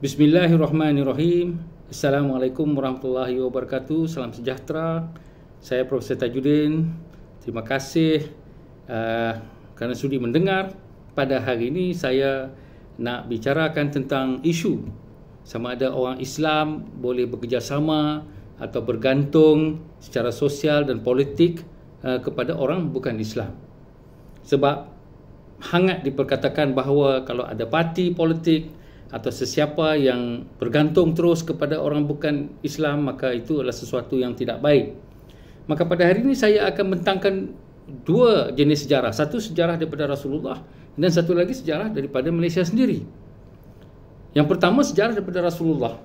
Bismillahirrahmanirrahim. Assalamualaikum warahmatullahi wabarakatuh. Salam sejahtera. Saya Profesor Tajuddin. Terima kasih kerana sudi mendengar. Pada hari ini saya nak bicarakan tentang isu sama ada orang Islam boleh bekerjasama atau bergantung secara sosial dan politik kepada orang bukan Islam. Sebab hangat diperkatakan bahawa kalau ada parti politik atau sesiapa yang bergantung terus kepada orang bukan Islam, maka itu adalah sesuatu yang tidak baik. Maka pada hari ini saya akan bentangkan dua jenis sejarah. Satu sejarah daripada Rasulullah dan satu lagi sejarah daripada Malaysia sendiri. Yang pertama sejarah daripada Rasulullah.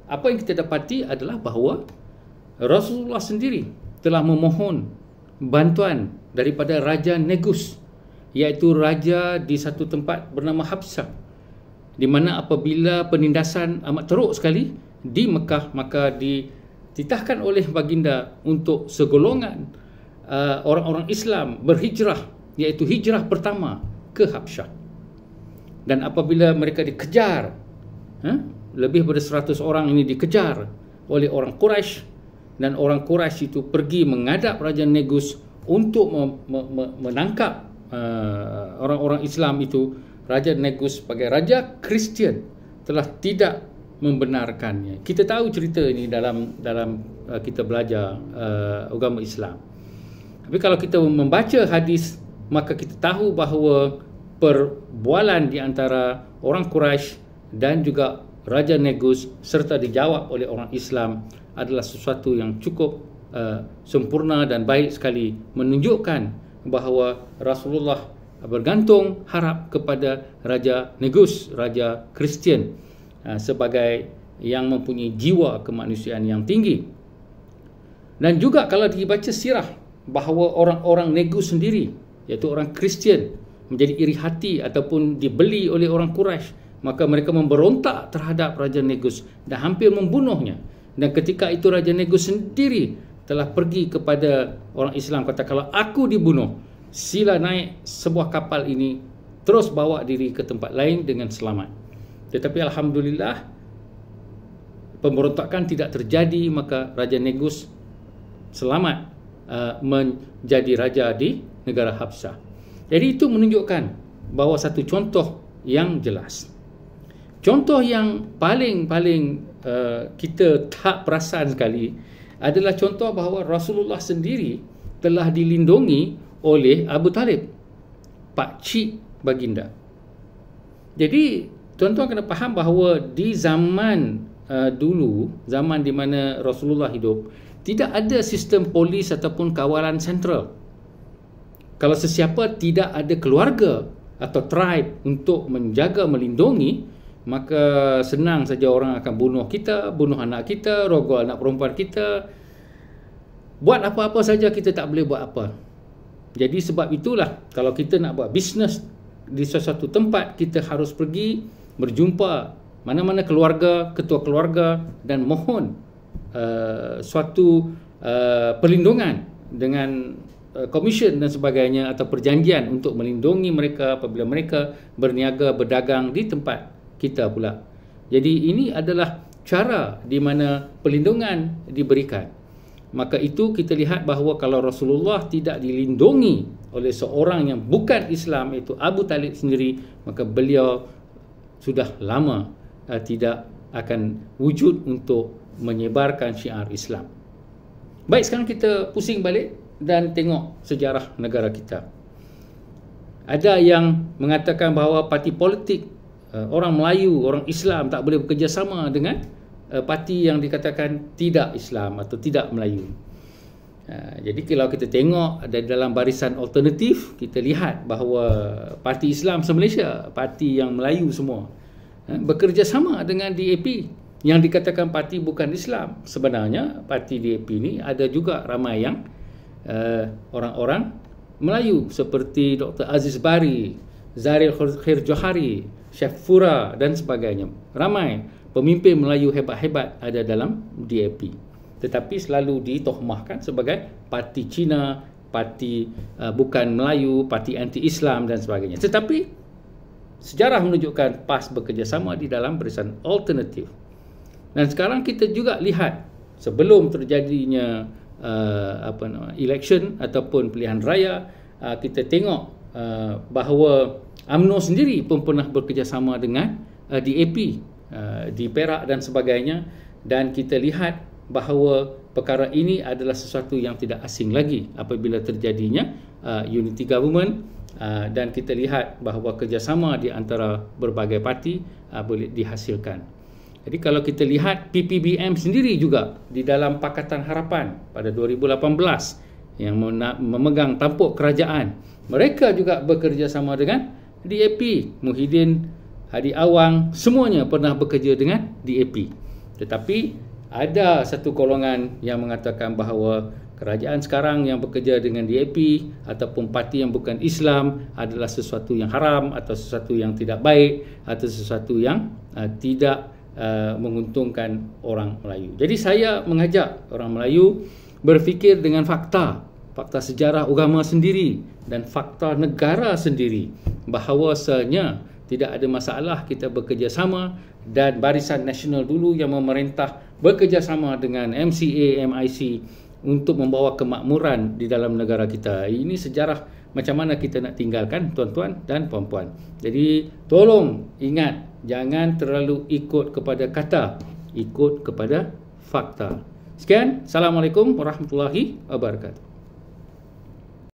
Apa yang kita dapati adalah bahawa Rasulullah sendiri telah memohon bantuan daripada Raja Negus, iaitu raja di satu tempat bernama Habsyah, di mana apabila penindasan amat teruk sekali di Mekah, maka dititahkan oleh baginda untuk segolongan orang-orang Islam berhijrah, iaitu hijrah pertama ke Habsyah. Dan apabila mereka dikejar, lebih daripada 100 orang ini dikejar oleh orang Quraisy, dan orang Quraisy itu pergi menghadap Raja Negus untuk menangkap orang-orang Islam itu. Raja Negus sebagai raja Kristian telah tidak membenarkannya. Kita tahu cerita ini dalam kita belajar agama Islam. Tapi kalau kita membaca hadis, maka kita tahu bahawa perbualan di antara orang Quraisy dan juga Raja Negus serta dijawab oleh orang Islam adalah sesuatu yang cukup sempurna dan baik sekali, menunjukkan bahawa Rasulullah bergantung harap kepada Raja Negus, Raja Kristian, sebagai yang mempunyai jiwa kemanusiaan yang tinggi. Dan juga kalau dibaca sirah, bahawa orang-orang Negus sendiri, iaitu orang Kristian, menjadi iri hati ataupun dibeli oleh orang Quraisy, maka mereka memberontak terhadap Raja Negus dan hampir membunuhnya. Dan ketika itu Raja Negus sendiri telah pergi kepada orang Islam, kata, kalau aku dibunuh, sila naik sebuah kapal ini, terus bawa diri ke tempat lain dengan selamat. Tetapi alhamdulillah pemberontakan tidak terjadi, maka Raja Negus selamat menjadi raja di negara Habsyah. Jadi itu menunjukkan bahawa satu contoh yang jelas. Contoh yang paling kita tak perasan sekali adalah contoh bahawa Rasulullah sendiri telah dilindungi oleh Abu Talib, pakcik baginda. Jadi tuan-tuan kena faham bahawa di zaman dulu, zaman di mana Rasulullah hidup, tidak ada sistem polis ataupun kawalan sentral. Kalau sesiapa tidak ada keluarga atau tribe untuk menjaga, melindungi, maka senang saja orang akan bunuh kita, bunuh anak kita, rogol anak perempuan kita. Buat apa-apa saja kita tak boleh buat apa. Jadi sebab itulah kalau kita nak buat bisnes di sesuatu tempat, kita harus pergi berjumpa mana-mana keluarga, ketua keluarga, dan mohon suatu perlindungan dengan komisen dan sebagainya, atau perjanjian untuk melindungi mereka apabila mereka berniaga, berdagang di tempat kita pula. Jadi ini adalah cara di mana perlindungan diberikan. Maka itu kita lihat bahawa kalau Rasulullah tidak dilindungi oleh seorang yang bukan Islam, iaitu Abu Talib sendiri, maka beliau sudah lama tidak akan wujud untuk menyebarkan syiar Islam. Baik, sekarang kita pusing balik dan tengok sejarah negara kita. Ada yang mengatakan bahawa parti politik orang Melayu, orang Islam tak boleh bekerjasama dengan parti yang dikatakan tidak Islam atau tidak Melayu. Jadi kalau kita tengok ada dalam barisan alternatif, kita lihat bahawa parti Islam se-Malaysia, parti yang Melayu semua, bekerjasama dengan DAP yang dikatakan parti bukan Islam. Sebenarnya parti DAP ni ada juga ramai yang orang-orang Melayu seperti Dr. Aziz Bari, Zahir Khair Johari, Syekh Fura dan sebagainya. Ramai pemimpin Melayu hebat-hebat ada dalam DAP, tetapi selalu ditohmahkan sebagai parti Cina, parti bukan Melayu, parti anti-Islam dan sebagainya. Tetapi sejarah menunjukkan PAS bekerjasama di dalam barisan alternatif. Dan sekarang kita juga lihat sebelum terjadinya election ataupun pilihan raya, kita tengok bahawa UMNO sendiri pun pernah bekerjasama dengan DAP di Perak dan sebagainya, dan kita lihat bahawa perkara ini adalah sesuatu yang tidak asing lagi apabila terjadinya unity government, dan kita lihat bahawa kerjasama di antara berbagai parti boleh dihasilkan. Jadi kalau kita lihat PPBM sendiri juga di dalam Pakatan Harapan pada 2018 yang memegang tampuk kerajaan, mereka juga bekerjasama dengan DAP. Muhyiddin, Hadi Awang, semuanya pernah bekerja dengan DAP. Tetapi ada satu golongan yang mengatakan bahawa kerajaan sekarang yang bekerja dengan DAP ataupun parti yang bukan Islam adalah sesuatu yang haram atau sesuatu yang tidak baik atau sesuatu yang tidak menguntungkan orang Melayu. Jadi saya mengajak orang Melayu berfikir dengan fakta sejarah agama sendiri dan fakta negara sendiri, bahawasanya tidak ada masalah kita bekerjasama, dan Barisan Nasional dulu yang memerintah bekerjasama dengan MCA, MIC untuk membawa kemakmuran di dalam negara kita. Ini sejarah macam mana kita nak tinggalkan, tuan-tuan dan puan-puan. Jadi tolong ingat, jangan terlalu ikut kepada kata, ikut kepada fakta. Sekian, Assalamualaikum warahmatullahi wabarakatuh.